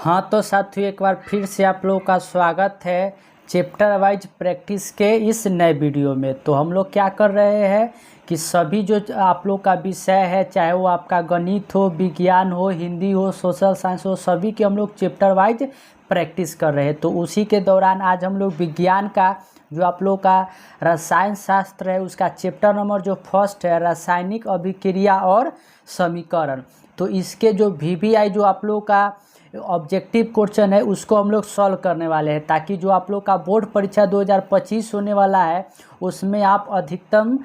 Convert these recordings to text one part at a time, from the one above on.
हाँ तो साथियों, एक बार फिर से आप लोगों का स्वागत है चैप्टर वाइज प्रैक्टिस के इस नए वीडियो में। तो हम लोग क्या कर रहे हैं कि सभी जो आप लोग का विषय है, चाहे वो आपका गणित हो, विज्ञान हो, हिंदी हो, सोशल साइंस हो, सभी के हम लोग चैप्टर वाइज प्रैक्टिस कर रहे हैं। तो उसी के दौरान आज हम लोग विज्ञान का जो आप लोग का रसायन शास्त्र है उसका चैप्टर नंबर जो फर्स्ट है, रासायनिक अभिक्रिया और समीकरण, तो इसके जो वीवीआई जो आप लोग का ऑब्जेक्टिव क्वेश्चन है उसको हम लोग सॉल्व करने वाले हैं, ताकि जो आप लोग का बोर्ड परीक्षा 2025 होने वाला है उसमें आप अधिकतम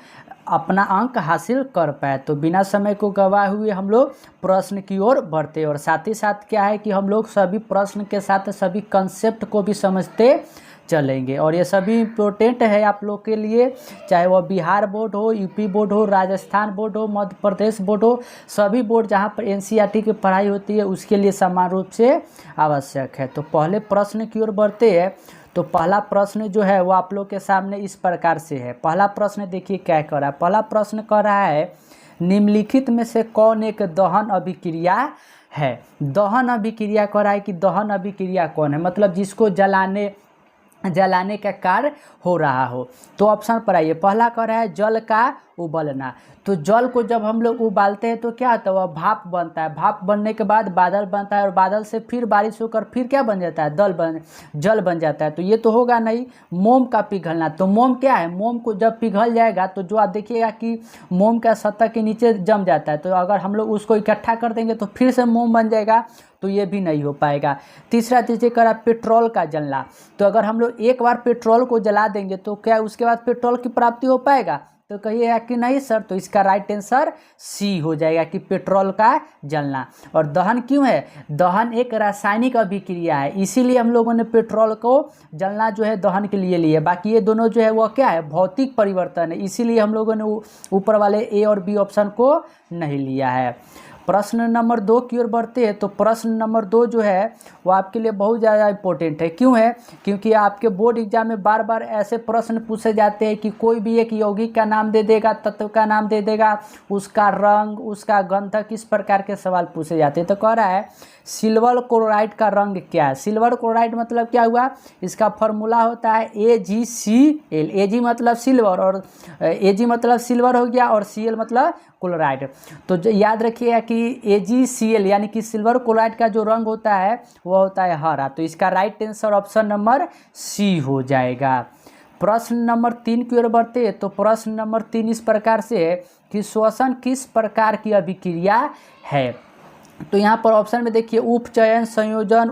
अपना अंक हासिल कर पाए। तो बिना समय को गवाए हुए हम लोग प्रश्न की ओर बढ़ते हैं, और साथ ही साथ क्या है कि हम लोग सभी प्रश्न के साथ सभी कंसेप्ट को भी समझते चलेंगे। और ये सभी इम्पोर्टेंट है आप लोग के लिए, चाहे वह बिहार बोर्ड हो, यूपी बोर्ड हो, राजस्थान बोर्ड हो, मध्य प्रदेश बोर्ड हो, सभी बोर्ड जहाँ पर एनसीईआरटी की पढ़ाई होती है उसके लिए समान रूप से आवश्यक है। तो पहले प्रश्न की ओर बढ़ते हैं। तो पहला प्रश्न जो है वो आप लोग के सामने इस प्रकार से है। पहला प्रश्न देखिए क्या कर रहा है। पहला प्रश्न कर रहा है, निम्नलिखित में से कौन एक दहन अभिक्रिया है। दहन अभिक्रिया कर रहा है कि दहन अभिक्रिया कौन है, मतलब जिसको जलाने का कार्य हो रहा हो। तो ऑप्शन पर आइए। पहला कह रहा है जल का उबलना। तो जल को जब हम लोग उबालते हैं तो क्या होता है, वह भाप बनता है। भाप बनने के बाद बादल बनता है, और बादल से फिर बारिश होकर फिर क्या बन जाता है, जल बन जाता है। तो ये तो होगा नहीं। मोम का पिघलना, तो मोम क्या है, मोम को जब पिघल जाएगा तो जो आप देखिएगा कि मोम का सतह के नीचे जम जाता है। तो अगर हम लोग उसको इकट्ठा कर देंगे तो फिर से मोम बन जाएगा, तो ये भी नहीं हो पाएगा। तीसरा चीज़ करा पेट्रोल का जलना। तो अगर हम लोग एक बार पेट्रोल को जला देंगे तो क्या उसके बाद पेट्रोल की प्राप्ति हो पाएगा, तो कहिएगा कि नहीं सर। तो इसका राइट आंसर सी हो जाएगा कि पेट्रोल का जलना। और दहन क्यों है, दहन एक रासायनिक अभिक्रिया है, इसीलिए हम लोगों ने पेट्रोल को जलना जो है दहन के लिए लिया। बाकी ये दोनों जो है वह क्या है, भौतिक परिवर्तन है, इसीलिए हम लोगों ने ऊपर वाले ए और बी ऑप्शन को नहीं लिया है। प्रश्न नंबर 2 की ओर बढ़ते हैं। तो प्रश्न नंबर 2 जो है वो आपके लिए बहुत ज़्यादा इम्पोर्टेंट है। क्यों है, क्योंकि आपके बोर्ड एग्जाम में बार बार ऐसे प्रश्न पूछे जाते हैं कि कोई भी एक यौगिक का नाम दे देगा, तत्व का नाम दे देगा, उसका रंग, उसका गंधक, इस प्रकार के सवाल पूछे जाते हैं। तो कह रहा है सिल्वर क्लोराइड का रंग क्या है। सिल्वर क्लोराइड मतलब क्या हुआ, इसका फॉर्मूला होता है AgCl। Ag मतलब सिल्वर, और Ag मतलब सिल्वर हो गया, और Cl मतलब क्लोराइड। तो याद रखिएगा कि AgCl यानी कि सिल्वर क्लोराइड का जो रंग होता है वह होता है हरा। तो इसका right answer option number C हो जाएगा। प्रश्न नंबर 3 की ओर बढ़ते हैं। तो प्रश्न नंबर 3 इस प्रकार से है कि श्वसन किस प्रकार की अभिक्रिया है। तो यहाँ पर ऑप्शन में देखिए उपचयन, संयोजन,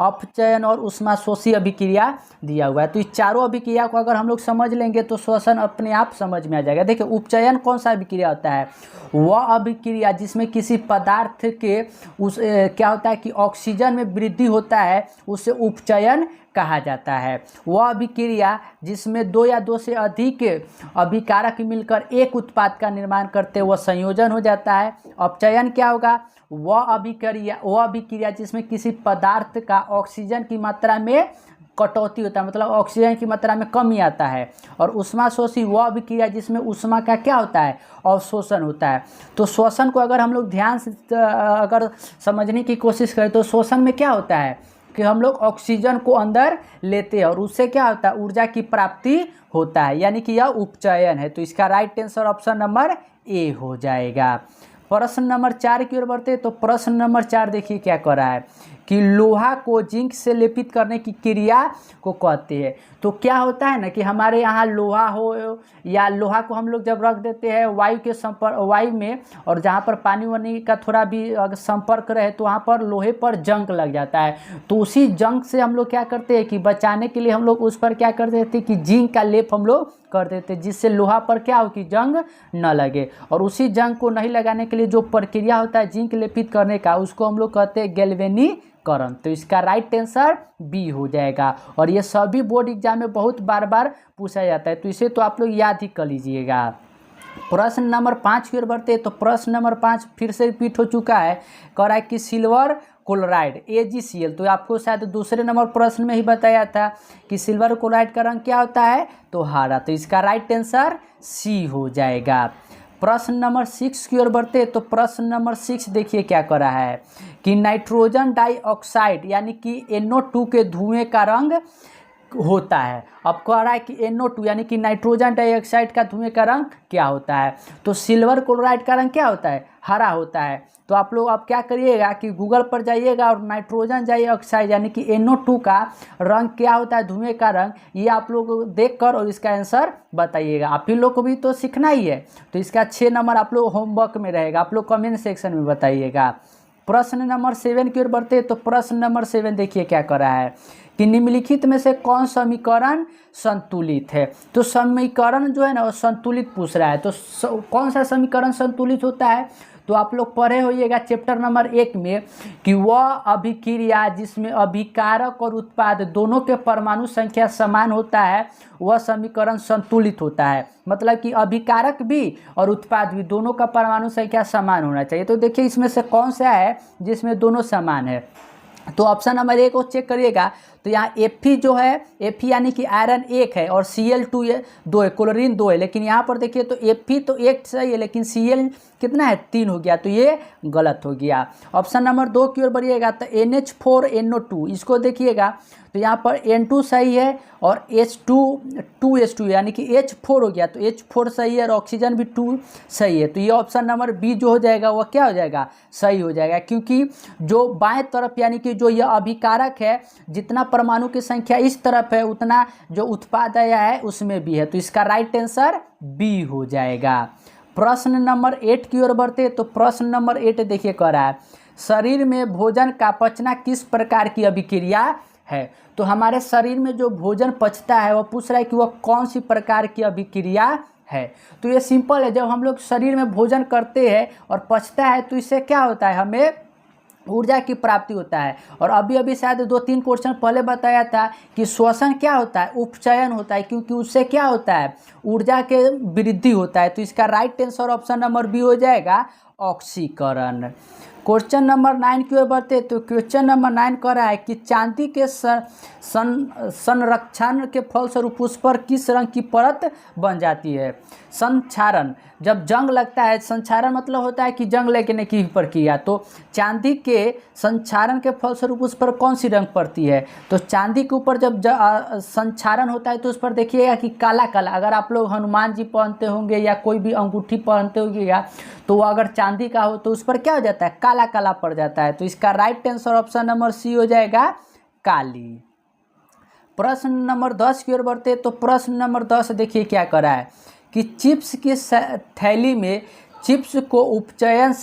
अपचयन और ऊष्माशोषी अभिक्रिया दिया हुआ है। तो इस चारों अभिक्रिया को अगर हम लोग समझ लेंगे तो श्वसन अपने आप समझ में आ जाएगा। देखिए उपचयन कौन सा अभिक्रिया होता है, वह अभिक्रिया जिसमें किसी पदार्थ के क्या होता है कि ऑक्सीजन में वृद्धि होता है, उसे उपचयन कहा जाता है। वह अभिक्रिया जिसमें 2 या 2 से अधिक अभिकारक मिलकर एक उत्पाद का निर्माण करते हैं वह संयोजन हो जाता है। अपचयन क्या होगा, वह अभिक्रिया जिसमें किसी पदार्थ का ऑक्सीजन की मात्रा में कटौती होता है, मतलब ऑक्सीजन की मात्रा में कमी आता है। और ऊष्माशोषी वह अभिक्रिया जिसमें ऊष्मा का क्या होता है, अवशोषण होता है। तो श्वसन को अगर हम लोग ध्यान से अगर समझने की कोशिश करें तो श्वसन में क्या होता है कि हम लोग ऑक्सीजन को अंदर लेते हैं और उससे क्या होता है, ऊर्जा की प्राप्ति होता है, यानी कि यह उपचयन है। तो इसका right answer option number A हो जाएगा। प्रश्न नंबर 4 की ओर बढ़ते हैं। तो प्रश्न नंबर 4 देखिए क्या कर रहा है कि लोहा को जिंक से लेपित करने की क्रिया को कहते हैं। तो क्या होता है ना कि हमारे यहाँ लोहा हो या लोहा को हम लोग जब रख देते हैं वायु में, और जहाँ पर पानी वानी का थोड़ा भी अगर संपर्क रहे तो वहाँ पर लोहे पर जंग लग जाता है। तो उसी जंग से हम लोग क्या करते हैं कि बचाने के लिए हम लोग उस पर क्या कर देते हैं कि जिंक का लेप हम लोग कर देते हैं, जिससे लोहा पर क्या हो कि जंग न लगे। और उसी जंग को नहीं लगाने के लिए जो प्रक्रिया होता है जिंक लेपित करने का, उसको हम लोग कहते हैं गैल्वेनीकरण। तो इसका राइट आंसर बी हो जाएगा। और ये सभी बोर्ड एग्जाम में बहुत बार बार पूछा जाता है, तो इसे तो आप लोग याद ही कर लीजिएगा। प्रश्न नंबर 5 की ओर बढ़ते हैं। तो प्रश्न नंबर 5 फिर से रिपीट हो चुका है, कह रहा है कि सिल्वर क्लोराइड AgCl। तो आपको शायद दूसरे नंबर प्रश्न में ही बताया था कि सिल्वर क्लोराइड का रंग क्या होता है, तो हरा। तो इसका राइट आंसर सी हो जाएगा। प्रश्न नंबर 6 की ओर बढ़ते हैं। तो प्रश्न नंबर 6 देखिए क्या कर रहा है कि नाइट्रोजन डाइऑक्साइड यानी कि NO2 के धुएं का रंग होता है। अब कह रहा है कि NO2 यानी कि नाइट्रोजन डाइऑक्साइड का धुएं का रंग क्या होता है। तो सिल्वर क्लोराइड का रंग क्या होता है, हरा होता है। तो आप लोग अब क्या करिएगा कि गूगल पर जाइएगा और नाइट्रोजन डाइऑक्साइड यानी कि NO2 का रंग क्या होता है, धुएं का रंग, ये आप लोग देख कर और इसका आंसर बताइएगा। आप ही लोग को भी तो सीखना ही है। तो इसका 6 नंबर आप लोग होमवर्क में रहेगा, आप लोग कमेंट सेक्शन में बताइएगा। प्रश्न नंबर 7 की ओर बढ़ते हैं। तो प्रश्न नंबर 7 देखिए क्या कर रहा है कि निम्नलिखित में से कौन समीकरण संतुलित है। तो समीकरण जो है ना वो संतुलित पूछ रहा है। तो कौन सा समीकरण संतुलित होता है। तो आप लोग पढ़े होइएगा चैप्टर नंबर 1 में कि वह अभिक्रिया जिसमें अभिकारक और उत्पाद दोनों के परमाणु संख्या समान होता है वह समीकरण संतुलित होता है। मतलब कि अभिकारक भी और उत्पाद भी दोनों का परमाणु संख्या समान होना चाहिए। तो देखिए इसमें से कौन सा है जिसमें दोनों समान है। तो ऑप्शन नंबर 1 को चेक करिएगा। तो यहाँ Fe जो है, Fe यानी कि आयरन 1 है और Cl2 2 है, क्लोरीन 2 है। लेकिन यहाँ पर देखिए तो Fe तो 1 सही है लेकिन Cl कितना है, 3 हो गया। तो ये गलत हो गया। ऑप्शन नंबर 2 की ओर बढ़िएगा तो NH4NO2 इसको देखिएगा। तो यहाँ पर N2 सही है और H2 यानी कि H4 हो गया। तो H4 सही है और ऑक्सीजन भी 2 सही है। तो ये ऑप्शन नंबर बी जो हो जाएगा वह क्या हो जाएगा, सही हो जाएगा। क्योंकि जो बाएं तरफ यानी कि जो यह अभिकारक है, जितना परमाणु की संख्या इस तरफ है उतना जो उत्पाद आया है उसमें भी है। तो इसका राइट आंसर बी हो जाएगा। प्रश्न नंबर 8 की ओर बढ़ते हैं। तो प्रश्न नंबर 8 देखिए कह रहा है शरीर में भोजन का पचना किस प्रकार की अभिक्रिया है। तो हमारे शरीर में जो भोजन पचता है वह पूछ रहा है कि वह कौन सी प्रकार की अभिक्रिया है। तो ये सिंपल है, जब हम लोग शरीर में भोजन करते हैं और पचता है तो इससे क्या होता है, हमें ऊर्जा की प्राप्ति होता है। और अभी शायद 2-3 क्वेश्चन पहले बताया था कि श्वसन क्या होता है, उपचयन होता है, क्योंकि उससे क्या होता है, ऊर्जा के वृद्धि होता है। तो इसका right answer option number B हो जाएगा, ऑक्सीकरण। क्वेश्चन नंबर 9 की ओर बढ़ते। तो क्वेश्चन नंबर 9 कह रहा है कि चांदी के संरक्षण के फलस्वरूप उस पर किस रंग की परत बन जाती है। संक्षारण, जब जंग लगता है, संक्षारण मतलब होता है कि जंग लगने की प्रक्रिया। तो चांदी के संक्षारण के फलस्वरूप उस पर कौन सी रंग पड़ती है। तो चांदी के ऊपर जब संक्षारण होता है तो उस पर देखिएगा कि काला काला, अगर आप लोग हनुमान जी पहनते होंगे या कोई भी अंगूठी पहनते होंगे तो वो अगर चांदी का हो तो उस पर क्या हो जाता है, काला काला पड़ जाता है। तो इसका right answer option number C हो जाएगा, काली। प्रश्न नंबर 10 की ओर बढ़ते। तो प्रश्न नंबर 10 देखिए क्या कर रहा है कि चिप्स की थैली में चिप्स को उपचयन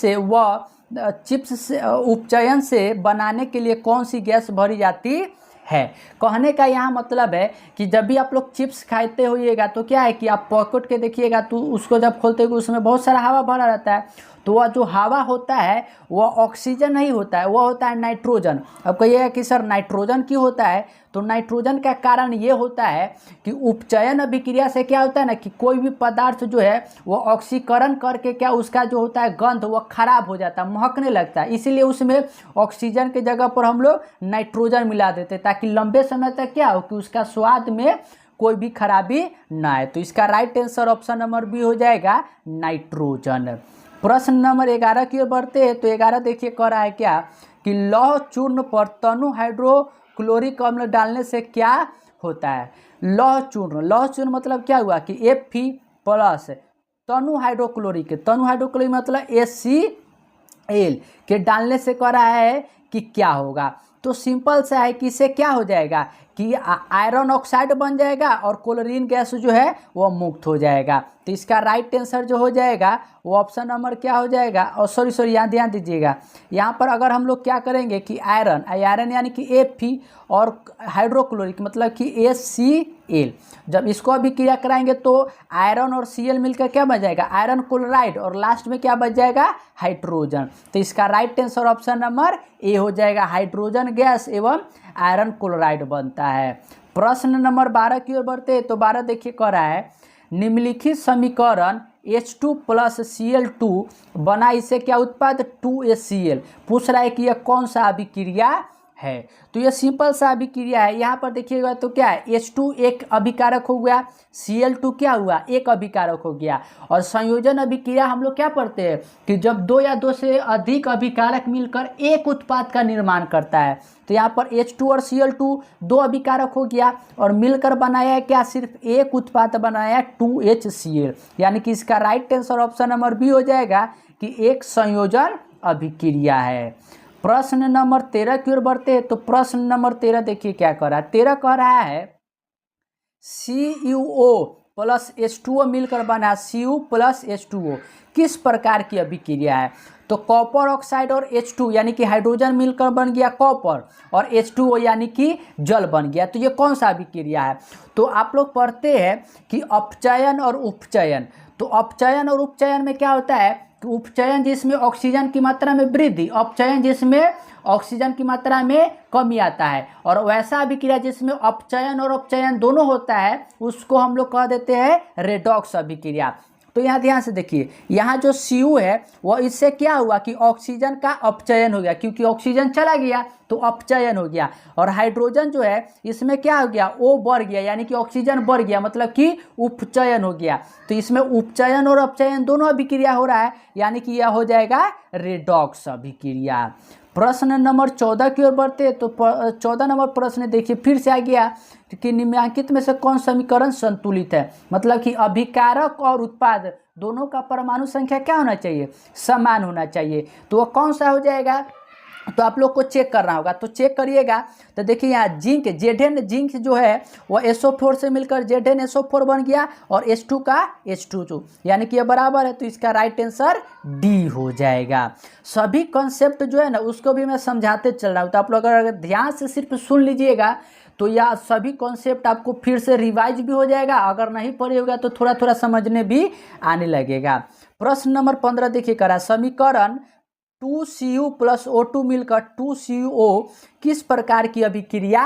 से बनाने के लिए कौन सी गैस भरी जाती है। कहने का यहाँ मतलब है कि जब भी आप लोग चिप्स खाते होइएगा तो क्या है कि आप पॉकेट के देखिएगा तो उसको जब खोलते हो उसमें बहुत सारा हवा भरा रहता है। तो वह जो हवा होता है वह ऑक्सीजन नहीं होता है, वह होता है नाइट्रोजन। अब कहिएगा कि सर नाइट्रोजन क्यों होता है। तो नाइट्रोजन का कारण ये होता है कि उपचयन अभिक्रिया से क्या होता है ना कि कोई भी पदार्थ जो है वो ऑक्सीकरण करके क्या उसका जो होता है गंध वह खराब हो जाता है, महकने लगता है। इसीलिए उसमें ऑक्सीजन की जगह पर हम लोग नाइट्रोजन मिला देते हैं ताकि लंबे समय तक क्या हो कि उसका स्वाद में कोई भी खराबी ना आए। तो इसका right answer option number B हो जाएगा, नाइट्रोजन। प्रश्न नंबर 11 की ओर बढ़ते हैं। तो 11 देखिए कह रहा है क्या कि लौह चूर्ण पर तनु हाइड्रोक्लोरिक अम्ल डालने से क्या होता है। लौह चूर्ण मतलब क्या हुआ कि Fe+ तनु हाइड्रोक्लोरिक मतलब HCl के डालने से कह रहा है कि क्या होगा। तो सिंपल सा है कि इससे क्या हो जाएगा कि आयरन ऑक्साइड बन जाएगा और क्लोरीन गैस जो है वो मुक्त हो जाएगा। तो इसका राइट आंसर जो हो जाएगा वो ऑप्शन नंबर क्या हो जाएगा, और सॉरी यहाँ ध्यान दीजिएगा, यहाँ पर अगर हम लोग क्या करेंगे कि आयरन यानी कि Fe और हाइड्रोक्लोरिक मतलब कि HCl, जब इसको अभिक्रिया कराएंगे तो आयरन और Cl मिलकर क्या बन जाएगा, आयरन क्लोराइड, और लास्ट में क्या बच जाएगा, हाइड्रोजन। तो इसका right answer option number A हो जाएगा, हाइड्रोजन गैस एवं आयरन क्लोराइड बनता है। प्रश्न नंबर 12 की ओर बढ़ते। तो 12 देखिए कह रहा है निम्नलिखित समीकरण H2+Cl2 बना इससे क्या उत्पाद 2HCl। पूछ रहा है कि यह कौन सा अभिक्रिया है। तो ये सिंपल सा अभिक्रिया है। यहाँ पर देखिएगा तो क्या है, H2 एक अभिकारक हो गया, Cl2 क्या हुआ, एक अभिकारक हो गया। और संयोजन अभिक्रिया हम लोग क्या पढ़ते हैं कि जब दो या दो से अधिक अभिकारक मिलकर एक उत्पाद का निर्माण करता है। तो यहाँ पर H2 और Cl2 दो अभिकारक हो गया और मिलकर बनाया है क्या, सिर्फ एक उत्पाद बनाया 2HCl, यानी कि इसका right answer option number B हो जाएगा कि एक संयोजन अभिक्रिया है। प्रश्न नंबर 13 की ओर बढ़ते हैं। तो प्रश्न नंबर 13 देखिए क्या कह रहा है। 13 कह रहा है CuO प्लस H2O मिलकर बना Cu प्लस H2O किस प्रकार की अभिक्रिया है। तो कॉपर ऑक्साइड और H2 यानी कि हाइड्रोजन मिलकर बन गया कॉपर और H2O यानी कि जल बन गया। तो ये कौन सा अभिक्रिया है। तो आप लोग पढ़ते हैं कि अपचयन और उपचयन। तो अपचयन और उपचयन में क्या होता है कि उपचयन जिसमें ऑक्सीजन की मात्रा में वृद्धि, अपचयन जिसमें ऑक्सीजन की मात्रा में कमी आता है। और वैसा अभिक्रिया जिसमें अपचयन और अपचयन दोनों होता है उसको हम लोग कह देते हैं रेडॉक्स अभिक्रिया। तो यहाँ ध्यान से देखिए, यहाँ जो Cu है वह इससे क्या हुआ कि ऑक्सीजन का अपचयन हो गया, क्योंकि ऑक्सीजन चला गया तो अपचयन हो गया। और हाइड्रोजन जो है इसमें क्या हो गया, O बढ़ गया, यानी कि ऑक्सीजन बढ़ गया, मतलब कि उपचयन हो गया। तो इसमें उपचयन और अपचयन दोनों अभिक्रिया हो रहा है, यानी कि यह हो जाएगा रेडॉक्स अभिक्रिया। प्रश्न नंबर 14 की ओर बढ़ते। तो 14 नंबर प्रश्न देखिए फिर से आ गया कि निम्नलिखित में से कौन समीकरण संतुलित है। मतलब कि अभिकारक और उत्पाद दोनों का परमाणु संख्या क्या होना चाहिए, समान होना चाहिए। तो वह कौन सा हो जाएगा, तो आप लोग को चेक करना होगा। तो चेक करिएगा। तो देखिए यहाँ जिंक, Zn जिंक जो है वह SO4 से मिलकर ZnSO4 बन गया और H2 का H2, यानी कि यह बराबर है। तो इसका राइट आंसर डी हो जाएगा। सभी कॉन्सेप्ट जो है ना उसको भी मैं समझाते चल रहा हूँ। तो आप लोग अगर ध्यान से सिर्फ सुन लीजिएगा तो यह सभी कॉन्सेप्ट आपको फिर से रिवाइज भी हो जाएगा। अगर नहीं पढ़े होगा तो थोड़ा थोड़ा समझने भी आने लगेगा। प्रश्न नंबर 15 देखिए करा, समीकरण 2Cu प्लस O2 मिलकर 2CuO किस प्रकार की अभिक्रिया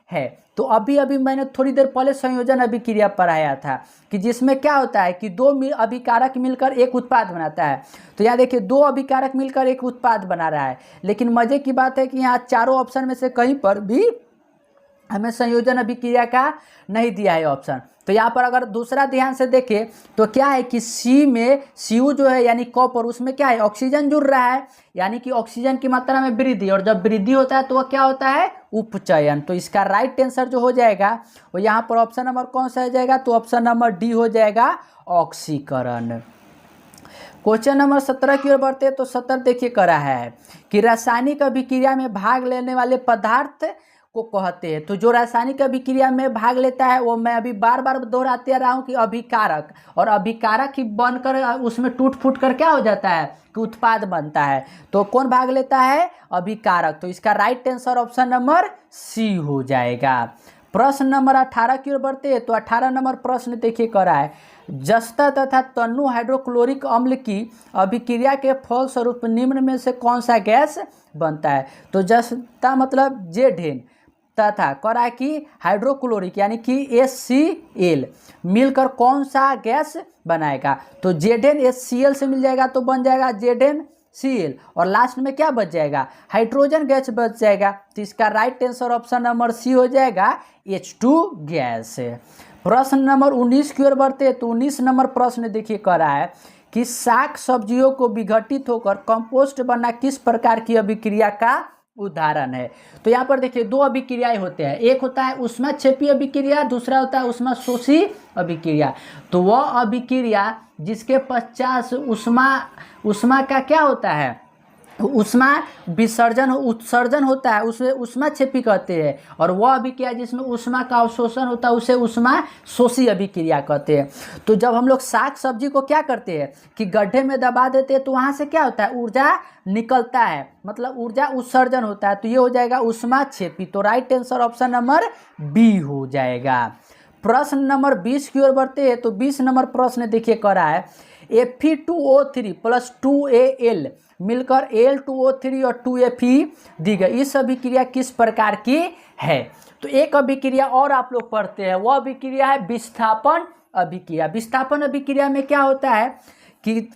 है। तो अभी मैंने थोड़ी देर पहले संयोजन अभिक्रिया पढ़ाया था कि जिसमें क्या होता है कि दो अभिकारक मिलकर एक उत्पाद बनाता है। तो यहाँ देखिए दो अभिकारक मिलकर एक उत्पाद बना रहा है, लेकिन मजे की बात है कि यहाँ चारों ऑप्शन में से कहीं पर भी हमें संयोजन अभिक्रिया का नहीं दिया है ऑप्शन। तो यहाँ पर अगर दूसरा ध्यान से देखें तो क्या है कि सी में Cu जो है यानी कॉपर, उसमें क्या है ऑक्सीजन जुड़ रहा है, यानी कि ऑक्सीजन की मात्रा में वृद्धि, और जब वृद्धि होता है तो वह क्या होता है उपचयन। तो इसका राइट आंसर जो हो जाएगा वो यहाँ पर ऑप्शन नंबर कौन सा हो जाएगा, तो ऑप्शन नंबर डी हो जाएगा ऑक्सीकरण। क्वेश्चन नंबर 17 की ओर बढ़ते हैं। तो 17 देखिए करा है कि रासायनिक अभिक्रिया में भाग लेने वाले पदार्थ को कहते हैं। तो जो रासायनिक अभिक्रिया में भाग लेता है वो मैं अभी बार बार दोहराते रहा हूँ कि अभिकारक, और अभिकारक ही बनकर उसमें टूट फूट कर क्या हो जाता है कि उत्पाद बनता है। तो कौन भाग लेता है, अभिकारक। तो इसका right answer option number C हो जाएगा। प्रश्न नंबर 18 की ओर बढ़ते हैं। तो 18 नंबर प्रश्न देखिए करा है, जस्ता तथा तन्नु हाइड्रोक्लोरिक अम्ल की अभिक्रिया के फलस्वरूप निम्न में से कौन सा गैस बनता है। तो जस्ता मतलब Zn तथा करा कि हाइड्रोक्लोरिक यानी कि HCl मिलकर कौन सा गैस बनाएगा। तो ZnHCl से मिल जाएगा तो बन जाएगा ZnCl, और लास्ट में क्या बच जाएगा, हाइड्रोजन गैस बच जाएगा। तो इसका right answer option number C हो जाएगा H2 गैस। प्रश्न नंबर 19 की ओर बढ़ते हैं। तो 19 नंबर प्रश्न देखिए कह रहा है कि शाक सब्जियों को विघटित होकर कंपोस्ट बनना किस प्रकार की अभिक्रिया का उदाहरण है। तो यहाँ पर देखिए दो अभिक्रियाएं होते हैं, एक होता है ऊष्माक्षेपी अभिक्रिया, दूसरा होता है ऊष्माशोषी अभिक्रिया। तो वह अभिक्रिया जिसके पश्चात ऊष्मा का क्या होता है, ऊष्मा विसर्जन उत्सर्जन होता है, उसे ऊष्माक्षेपी कहते हैं। और वह अभिक्रिया जिसमें ऊष्मा का अवशोषण होता है उसे ऊष्माशोषी अभिक्रिया कहते हैं। तो जब हम लोग साग सब्जी को क्या करते हैं कि गड्ढे में दबा देते हैं तो वहाँ से क्या होता है ऊर्जा निकलता है, मतलब ऊर्जा उत्सर्जन होता है। तो ये हो जाएगा ऊष्माक्षेपी। तो right answer option number B हो जाएगा। प्रश्न नंबर 20 की ओर बढ़ते हैं। तो 20 नंबर प्रश्न देखिए कर रहा है, Fe2O3 प्लस 2Al मिलकर Al2O3 और 2Fe दी गई इस अभिक्रिया किस प्रकार की है। तो एक अभिक्रिया और आप लोग पढ़ते हैं, वह अभिक्रिया है विस्थापन अभिक्रिया। विस्थापन अभिक्रिया में क्या होता है कि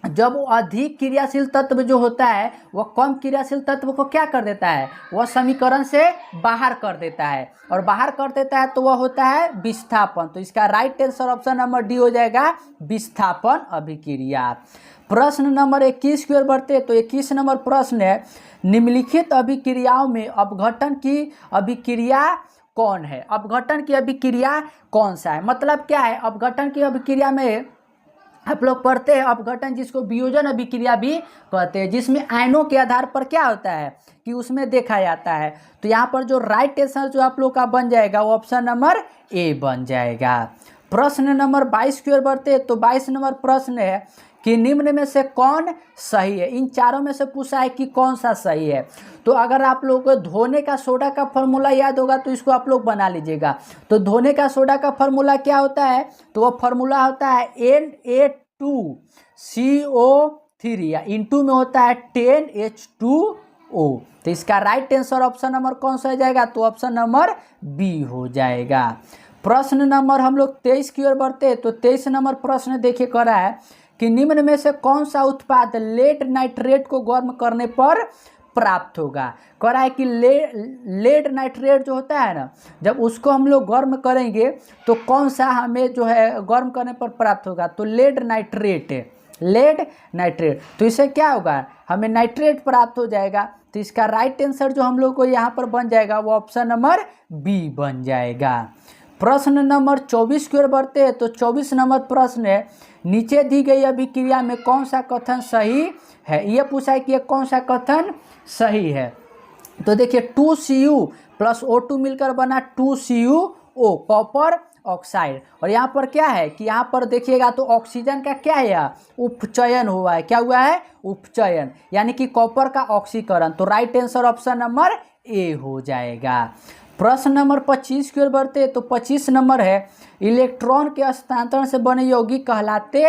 जब वो अधिक क्रियाशील तत्व जो होता है वह कम क्रियाशील तत्व को क्या कर देता है, वह समीकरण से बाहर कर देता है, और बाहर कर देता है तो वह होता है विस्थापन। तो इसका right answer option number D हो जाएगा, विस्थापन अभिक्रिया। प्रश्न नंबर 21 की ओर बढ़ते तो 21 नंबर प्रश्न है, निम्नलिखित अभिक्रियाओं में अपघटन की अभिक्रिया कौन है। अपघटन की अभिक्रिया कौन सा है, मतलब क्या है, अपघटन की अभिक्रिया में आप लोग पढ़ते हैं अपघटन जिसको वियोजन अभिक्रिया भी कहते हैं, जिसमें आयनों के आधार पर क्या होता है कि उसमें देखा जाता है। तो यहाँ पर जो राइट आंसर जो आप लोग का बन जाएगा वो ऑप्शन नंबर ए बन जाएगा। प्रश्न नंबर 22 की ओर बढ़ते हैं तो 22 नंबर प्रश्न है कि निम्न में से कौन सही है। इन चारों में से पूछा है कि कौन सा सही है। तो अगर आप लोग को धोने का सोडा का फॉर्मूला याद होगा तो इसको आप लोग बना लीजिएगा। तो धोने का सोडा का फॉर्मूला क्या होता है, तो वह फॉर्मूला होता है Na2CO3 या इंटू में होता है 10H2O। तो इसका राइट आंसर ऑप्शन नंबर कौन सा हो जाएगा, तो ऑप्शन नंबर बी हो जाएगा। प्रश्न नंबर हम लोग 23 की ओर बढ़ते हैं तो 23 नंबर प्रश्न देखिए कर रहा है कि निम्न में से कौन सा उत्पाद लेड नाइट्रेट को गर्म करने पर प्राप्त होगा। कह रहा है कि लेड नाइट्रेट जो होता है ना, जब उसको हम लोग गर्म करेंगे तो कौन सा हमें जो है गर्म करने पर प्राप्त होगा, तो लेड नाइट्रेट। तो इससे क्या होगा, हमें नाइट्रेट प्राप्त हो जाएगा। तो इसका राइट आंसर जो हम लोग को यहाँ पर बन जाएगा वो ऑप्शन नंबर बी बन जाएगा। प्रश्न नंबर 24 की ओर बढ़ते हैं तो 24 नंबर प्रश्न है, नीचे दी गई अभिक्रिया में कौन सा कथन सही है। ये पूछा है कि ये कौन सा कथन सही है। तो देखिए 2Cu प्लस O2 मिलकर बना 2CuO कॉपर ऑक्साइड, और यहाँ पर क्या है कि यहाँ पर देखिएगा तो ऑक्सीजन का क्या है, उपचयन हुआ है। क्या हुआ है, उपचयन, यानी कि कॉपर का ऑक्सीकरण। तो right answer option number A हो जाएगा। प्रश्न नंबर 25 की ओर बढ़ते तो 25 नंबर है, इलेक्ट्रॉन के हस्तांतरण से बने यौगिक कहलाते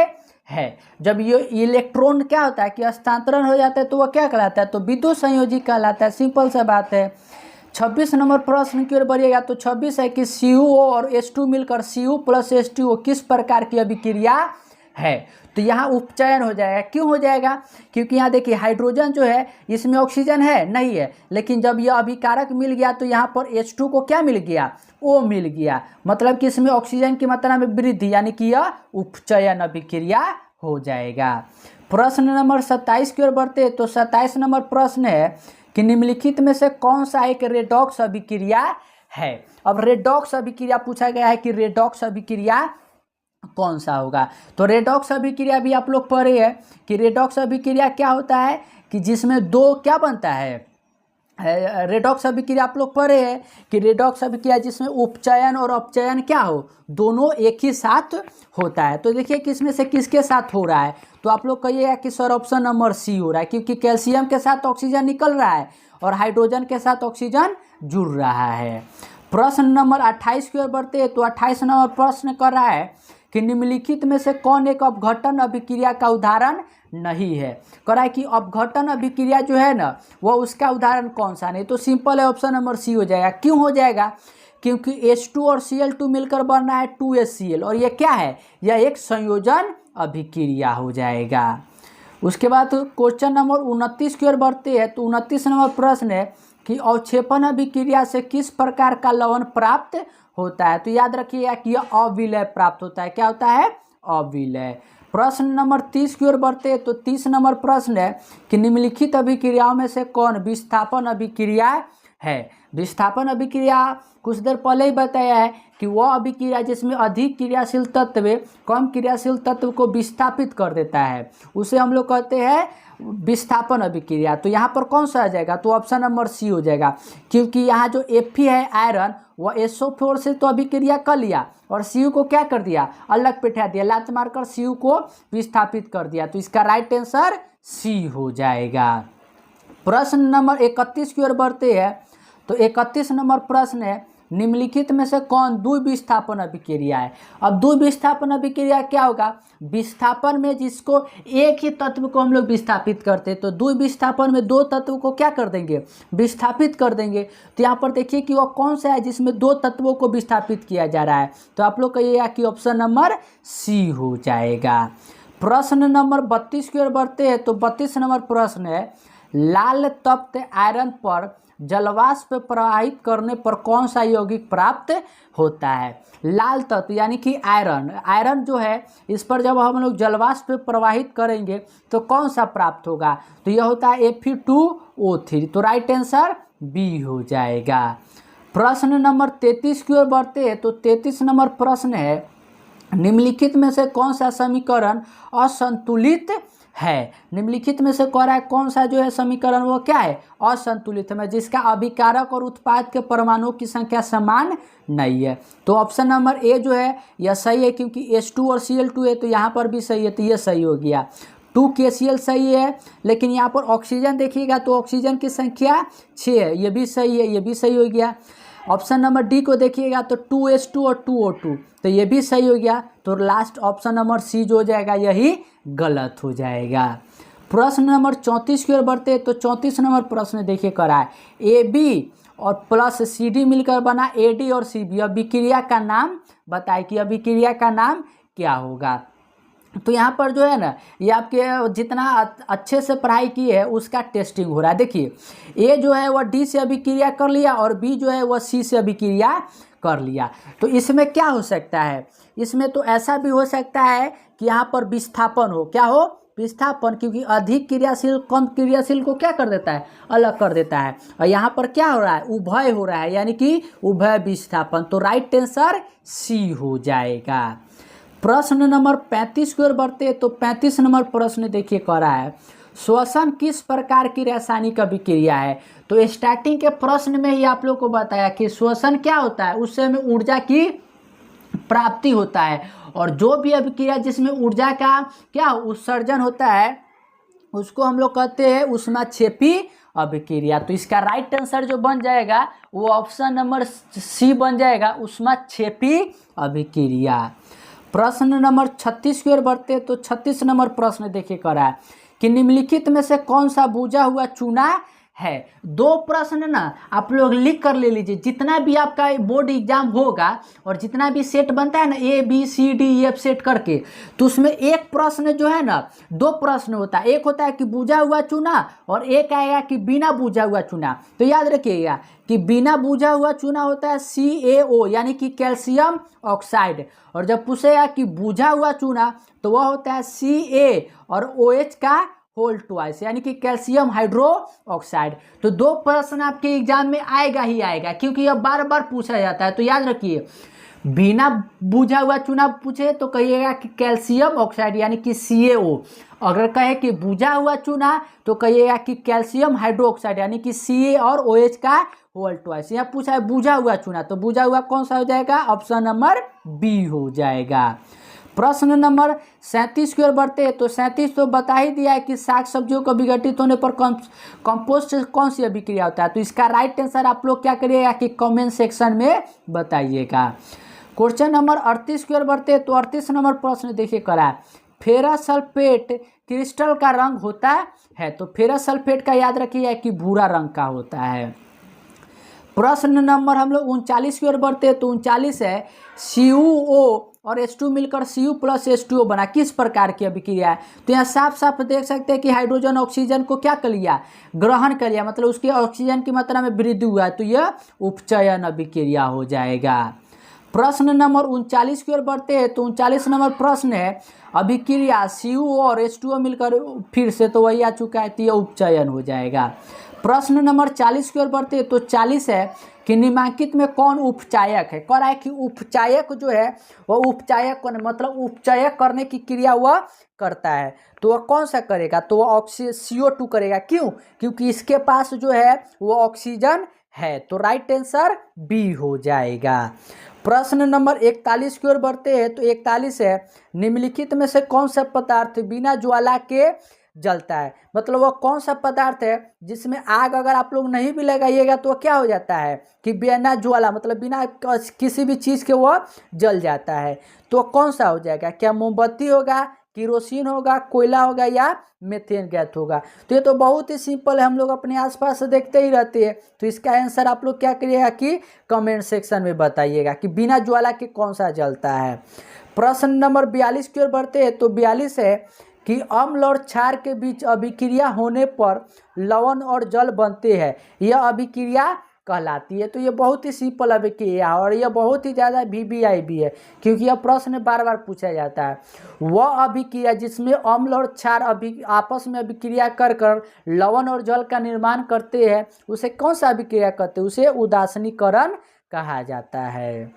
हैं। जब ये इलेक्ट्रॉन क्या होता है कि हस्तांतरण हो जाता है तो वह क्या कहलाता है, तो विद्युत संयोजी कहलाता है। सिंपल सा बात है। 26 नंबर प्रश्न की ओर बढ़िएगा तो 26 है कि CuO और H2 मिलकर Cu प्लस H2O किस प्रकार की अभिक्रिया है। तो यहाँ उपचयन हो जाएगा। क्यों हो जाएगा, क्योंकि यहाँ देखिए हाइड्रोजन जो है इसमें ऑक्सीजन है नहीं है, लेकिन जब यह अभिकारक मिल गया तो यहाँ पर H2 को क्या मिल गया, O मिल गया, मतलब कि इसमें ऑक्सीजन की मात्रा में वृद्धि, यानी कि यह उपचयन अभिक्रिया हो जाएगा। प्रश्न नंबर 27 की ओर बढ़ते तो 27 नंबर प्रश्न है कि निम्नलिखित में से कौन सा एक रेडॉक्स अभिक्रिया है। अब रेडॉक्स अभिक्रिया पूछा गया है कि रेडॉक्स अभिक्रिया कौन सा होगा। तो रेडॉक्स अभिक्रिया भी आप लोग पढ़े हैं कि रेडॉक्स अभिक्रिया क्या होता है कि जिसमें दो क्या बनता है, रेडॉक्स अभिक्रिया आप लोग पढ़े हैं कि रेडॉक्स अभिक्रिया जिसमें उपचयन और अपचयन क्या हो, दोनों एक ही साथ होता है। तो देखिए किसमें से किसके साथ हो रहा है, तो आप लोग कहिएगा कि सर ऑप्शन नंबर सी हो रहा है, क्योंकि कैल्शियम के साथ ऑक्सीजन निकल रहा है और हाइड्रोजन के साथ ऑक्सीजन जुड़ रहा है। प्रश्न नंबर 28 की ओर बढ़ते हैं तो 28 नंबर प्रश्न कर रहा है कि निम्नलिखित में से कौन एक अपघटन अभिक्रिया का उदाहरण नहीं है। कह रहा है कि अपघटन अभिक्रिया जो है ना वो उसका उदाहरण कौन सा नहीं, तो सिंपल है, ऑप्शन नंबर सी हो जाएगा। क्यों हो जाएगा, क्योंकि H2 और Cl2 मिलकर बन रहा है 2HCl, और ये क्या है, यह एक संयोजन अभिक्रिया हो जाएगा। उसके बाद क्वेश्चन नंबर 29 की ओर बढ़ते हैं तो 29 नंबर प्रश्न है कि अवक्षेपण अभिक्रिया से किस प्रकार का लवण प्राप्त होता है। तो याद रखिएगा कि यह अविलय प्राप्त होता है। क्या होता है, अविलय। प्रश्न नंबर 30 की ओर बढ़ते हैं तो 30 नंबर प्रश्न है कि निम्नलिखित अभिक्रियाओं में से कौन विस्थापन अभिक्रिया है। विस्थापन अभिक्रिया कुछ देर पहले ही बताया है कि वह अभिक्रिया जिसमें अधिक क्रियाशील तत्व कम क्रियाशील तत्व को विस्थापित कर देता है, उसे हम लोग कहते हैं विस्थापन अभिक्रिया। तो यहाँ पर कौन सा आ जाएगा, तो ऑप्शन नंबर सी हो जाएगा, क्योंकि यहाँ जो Fe है आयरन वह SO4 से तो अभिक्रिया कर लिया और Cu को क्या कर दिया, अलग बैठा दिया, लात मारकर Cu को विस्थापित कर दिया। तो इसका राइट आंसर सी हो जाएगा। प्रश्न नंबर 31 की ओर बढ़ते हैं तो 31 नंबर प्रश्न है निम्नलिखित में से कौन द्विविस्थापन अभिक्रिया है। अब द्विविस्थापन अभिक्रिया क्या होगा, विस्थापन में जिसको एक ही तत्व को हम लोग विस्थापित करते हैं, तो द्विविस्थापन में दो तत्व को क्या कर देंगे, विस्थापित कर देंगे। तो यहाँ पर देखिए कि वह कौन सा है जिसमें दो तत्वों को विस्थापित किया जा रहा है, तो आप लोग कहिएगा कि ऑप्शन नंबर सी हो जाएगा। प्रश्न नंबर 32 की ओर बढ़ते हैं। तो 32 नंबर प्रश्न है, लाल तप्त आयरन पर जलवाष्प प्रवाहित करने पर कौन सा यौगिक प्राप्त होता है। लाल तत्व यानी कि आयरन, आयरन जो है इस पर जब हम लोग जलवाष्प प्रवाहित करेंगे तो कौन सा प्राप्त होगा, तो यह होता है Fe2O3। तो राइट आंसर बी हो जाएगा। प्रश्न नंबर 33 की ओर बढ़ते हैं। तो 33 नंबर प्रश्न है, निम्नलिखित में से कौन सा समीकरण असंतुलित है। निम्नलिखित में से कह रहा है कौन सा जो है समीकरण वो क्या है, असंतुलित है, जिसका अभिकारक और उत्पाद के परमाणुओं की संख्या समान नहीं है। तो ऑप्शन नंबर ए जो है यह सही है, क्योंकि H2 और Cl2 है तो यहाँ पर भी सही है, तो ये सही हो गया। 2KCl सही है, लेकिन यहाँ पर ऑक्सीजन देखिएगा तो ऑक्सीजन की संख्या 6 है, ये भी सही है, ये भी सही हो गया। ऑप्शन नंबर डी को देखिएगा तो 2H2 और 2O2, तो ये भी सही हो गया। तो लास्ट ऑप्शन नंबर सी जो हो जाएगा यही गलत हो जाएगा। प्रश्न नंबर 34 की ओर बढ़ते हैं। तो 34 नंबर प्रश्न देखिए करा है, AB और प्लस CD मिलकर बना AD और CB, अभिक्रिया का नाम बताए कि अभिक्रिया का नाम क्या होगा। तो यहाँ पर जो है ना, ये आपके जितना अच्छे से पढ़ाई की है उसका टेस्टिंग हो रहा है। देखिए ए जो है वह डी से अभिक्रिया कर लिया और बी जो है वह सी से अभिक्रिया कर लिया। तो इसमें क्या हो सकता है, इसमें तो ऐसा भी हो सकता है कि यहाँ पर विस्थापन हो, क्या हो, विस्थापन, क्योंकि अधिक क्रियाशील कम क्रियाशील को क्या कर देता है, अलग कर देता है। और यहाँ पर क्या हो रहा है, उभय हो रहा है, यानी कि उभय विस्थापन। तो राइट आंसर सी हो जाएगा। प्रश्न नंबर 35 की ओर बढ़ते हैं। तो 35 नंबर प्रश्न देखिए कह रहा है, श्वसन किस प्रकार की रासायनिक अभिक्रिया है। तो स्टार्टिंग के प्रश्न में ही आप लोग को बताया कि श्वसन क्या होता है, उससे हमें ऊर्जा की प्राप्ति होता है, और जो भी अभिक्रिया जिसमें ऊर्जा का क्या उत्सर्जन होता है उसको हम लोग कहते हैं ऊष्माक्षेपी अभिक्रिया। तो इसका राइट आंसर जो बन जाएगा वो ऑप्शन नंबर सी बन जाएगा, ऊष्माक्षेपी अभिक्रिया। प्रश्न नंबर 36 की ओर बढ़ते हैं। तो 36 नंबर प्रश्न देखिए कह रहा है कि निम्नलिखित में से कौन सा बुझा हुआ चूना है। दो प्रश्न ना आप लोग लिख कर ले लीजिए, जितना भी आपका बोर्ड एग्जाम होगा और जितना भी सेट बनता है ना ABCDEF सेट करके, तो उसमें एक प्रश्न जो है ना, दो प्रश्न होता है, एक होता है कि बुझा हुआ चूना और एक आएगा कि बिना बुझा हुआ चूना। तो याद रखिएगा कि बिना बुझा हुआ चूना होता है CaO यानी कि कैल्शियम ऑक्साइड, और जब पूछेगा कि बुझा हुआ चूना तो वह होता है Ca और OH का होल ट्वाइस यानी कि कैल्शियम हाइड्रो ऑक्साइड। तो दो प्रश्न आपके एग्जाम में आएगा ही आएगा, क्योंकि यह बार बार पूछा जाता है। तो याद रखिए, बिना बुझा हुआ चूना पूछे तो कहिएगा कि कैल्शियम ऑक्साइड यानी कि CaO, अगर कहे कि बुझा हुआ चूना तो कहिएगा कि कैल्शियम हाइड्रो ऑक्साइड यानी कि Ca और OH का होल ट्वाइस। यहाँ पूछा है बुझा हुआ चूना, तो बुझा हुआ कौन सा हो जाएगा, ऑप्शन नंबर बी हो जाएगा। प्रश्न नंबर 37 की ओर बढ़ते हैं। तो 37 तो बता ही दिया है कि साग सब्जियों को विघटित होने पर कंपोस्ट कौन सी अभिक्रिया होता है। तो इसका राइट आंसर आप लोग क्या करिएगा कि कमेंट सेक्शन में बताइएगा। क्वेश्चन नंबर 38 की ओर बढ़ते हैं। तो 38 नंबर प्रश्न देखिए करा है, फेरस सल्फेट क्रिस्टल का रंग होता है। तो फेरस सल्फेट का याद रखिए कि भूरा रंग का होता है। प्रश्न नंबर हम लोग 39 की ओर बढ़ते हैं। तो 39 है, CuO और H2 मिलकर Cu प्लस H2O बना, किस प्रकार की अभिक्रिया है। तो यहाँ साफ साफ देख सकते हैं कि हाइड्रोजन ऑक्सीजन को क्या कर लिया, ग्रहण कर लिया, मतलब उसकी ऑक्सीजन की मात्रा में वृद्धि हुआ है, तो यह उपचयन अभिक्रिया हो जाएगा। प्रश्न नंबर 39 की ओर बढ़ते हैं। तो 39 नंबर प्रश्न है, अभिक्रिया CuO और H2O मिलकर फिर से, तो वही आ चुका है, तो यह उपचयन हो जाएगा। प्रश्न नंबर 40 की ओर बढ़ते हैं। तो 40 है कि निम्नलिखित में कौन उपचायक है। कह रहा है कि उपचायक जो है वह उपचायक मतलब उपचयक करने की क्रिया वह करता है, तो वह कौन सा करेगा, तो वह CO2 करेगा। क्यों, क्योंकि इसके पास जो है वो ऑक्सीजन है। तो राइट आंसर बी हो जाएगा। प्रश्न नंबर 41 की ओर बढ़ते हैं। तो 41 है, निम्नलिखित में से कौन सा पदार्थ बिना ज्वाला के जलता है। मतलब वह कौन सा पदार्थ है जिसमें आग अगर आप लोग नहीं भी लगाइएगा तो क्या हो जाता है कि बिना ज्वाला मतलब बिना किसी भी चीज़ के वह जल जाता है। तो कौन सा हो जाएगा, क्या मोमबत्ती होगा, केरोसिन होगा, कोयला होगा या मीथेन गैस होगा। तो ये तो बहुत ही सिंपल है, हम लोग अपने आसपास देखते ही रहते हैं। तो इसका आंसर आप लोग क्या करिएगा कि कमेंट सेक्शन में बताइएगा कि बिना ज्वाला के कौन सा जलता है। प्रश्न नंबर 42 की ओर बढ़ते हैं। तो 42 है कि अम्ल और क्षार के बीच अभिक्रिया होने पर लवण और जल बनते हैं, यह अभिक्रिया कहलाती है। तो ये बहुत ही सिंपल अभिक्रिया है और यह बहुत ही ज़्यादा वीवीआई भी है, क्योंकि यह प्रश्न बार बार पूछा जाता है। वह अभिक्रिया जिसमें अम्ल और क्षार आपस में अभिक्रिया कर कर लवण और जल का निर्माण करते हैं, उसे कौन सा अभिक्रिया कहते हैं? उसे उदासीनीकरण कहा जाता है।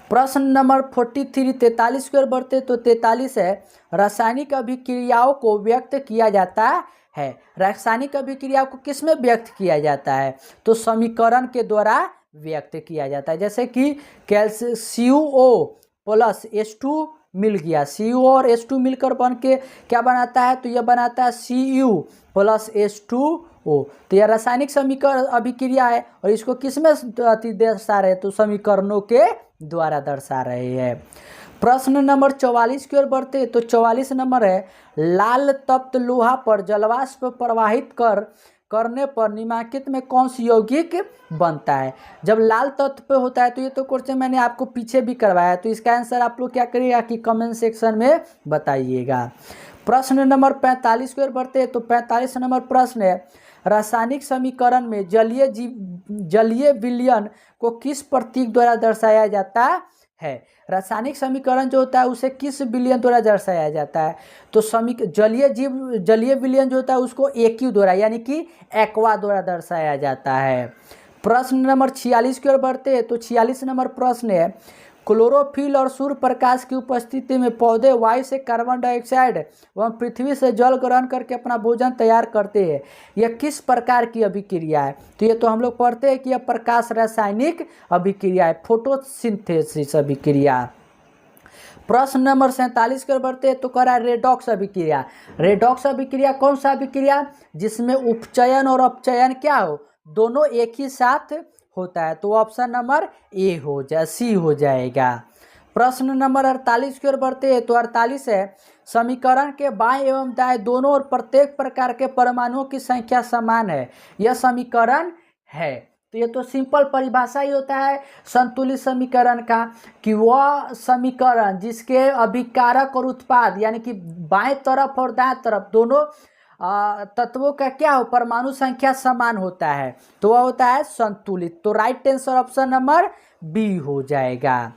प्रश्न नंबर 43 43 की ओर बढ़ते। तो 43 है रासायनिक अभिक्रियाओं को व्यक्त किया जाता है। रासायनिक अभिक्रियाओं को किस में व्यक्त किया जाता है? तो समीकरण के द्वारा व्यक्त किया जाता है। जैसे कि CuO प्लस H2 मिल गया, CO और H2 मिलकर बन के क्या बनाता है? तो यह बनाता है Cu प्लस H2O। तो यह रासायनिक समीकरण अभिक्रिया है और इसको किस में दर्शा रहे? तो समीकरणों के द्वारा दर्शा रहे हैं। प्रश्न नंबर 44 की ओर बढ़ते। तो 44 नंबर है लाल तप्त लोहा पर जलवाष्प प्रवाहित करने पर निम्नलिखित में कौन सी यौगिक बनता है? जब लाल तत्व पे होता है, तो ये तो क्वेश्चन मैंने आपको पीछे भी करवाया, तो इसका आंसर आप लोग क्या करिएगा कि कमेंट सेक्शन में बताइएगा। प्रश्न नंबर 45 की ओर बढ़ते। तो 45 नंबर प्रश्न है रासायनिक समीकरण में जलीय विलयन को किस प्रतीक द्वारा दर्शाया जाता है? रासायनिक समीकरण जो होता है उसे किस विलयन द्वारा दर्शाया जाता है? तो जलीय विलयन जो होता है उसको AQ द्वारा यानी कि एक्वा द्वारा दर्शाया जाता है। प्रश्न नंबर 46 की ओर बढ़ते हैं। तो 46 नंबर प्रश्न है क्लोरोफिल और सूर्य प्रकाश की उपस्थिति में पौधे वायु से कार्बन डाइऑक्साइड एवं पृथ्वी से जल ग्रहण करके अपना भोजन तैयार करते हैं, यह किस प्रकार की अभिक्रिया है? तो ये तो हम लोग पढ़ते हैं कि यह प्रकाश रासायनिक अभिक्रिया है, फोटोसिंथेसिस अभिक्रिया। प्रश्न नंबर 47 की ओर बढ़ते हैं। तो कह रहा है रेडॉक्स अभिक्रिया। रेडॉक्स अभिक्रिया कौन सा अभिक्रिया? जिसमें उपचयन और अपचयन क्या हो? दोनों एक ही साथ होता है। तो ऑप्शन नंबर C हो जाएगा। प्रश्न नंबर 48 की ओर बढ़ते हैं। तो 48 है समीकरण के बाएं एवं दाएं दोनों और प्रत्येक प्रकार के परमाणुओं की संख्या समान है, यह समीकरण है। तो ये तो सिंपल परिभाषा ही होता है संतुलित समीकरण का कि वह समीकरण जिसके अभिकारक और उत्पाद यानी कि बाएं तरफ और दाएं तरफ दोनों तत्वों का क्या हो? परमाणु संख्या समान होता है, तो वह होता है संतुलित। तो right answer option number B हो जाएगा।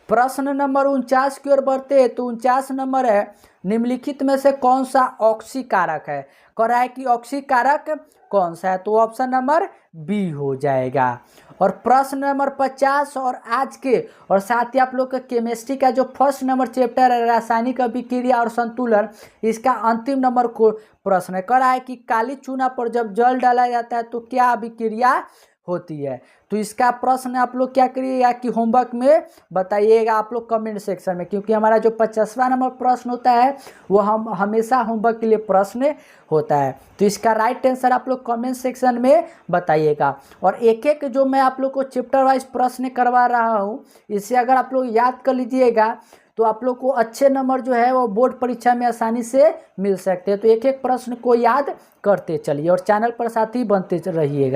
प्रश्न नंबर 49 की ओर बढ़ते हैं। तो 49 नंबर है निम्नलिखित में से कौन सा ऑक्सीकारक है? कह रहा है कि ऑक्सीकारक कौन सा है? तो ऑप्शन नंबर B हो जाएगा। और प्रश्न नंबर 50 और आज के और साथ ही आप लोग का केमिस्ट्री का जो फर्स्ट नंबर चैप्टर है रासायनिक अभिक्रिया और संतुलन, इसका अंतिम नंबर को प्रश्न है। कह रहा है कि काली चूना पर जब जल डाला जाता है तो क्या अभिक्रिया होती है? तो इसका प्रश्न आप लोग क्या करिएगा कि होमवर्क में बताइएगा आप लोग कमेंट सेक्शन में, क्योंकि हमारा जो 50वां नंबर प्रश्न होता है वो हम हमेशा होमवर्क के लिए प्रश्न होता है। तो इसका राइट आंसर आप लोग कमेंट सेक्शन में बताइएगा। और एक एक जो मैं आप लोग को चैप्टर वाइज प्रश्न करवा रहा हूँ, इससे अगर आप लोग याद कर लीजिएगा तो आप लोग को अच्छे नंबर जो है वो बोर्ड परीक्षा में आसानी से मिल सकते हैं। तो एक एक प्रश्न को याद करते चलिए और चैनल पर साथ ही बनते रहिएगा।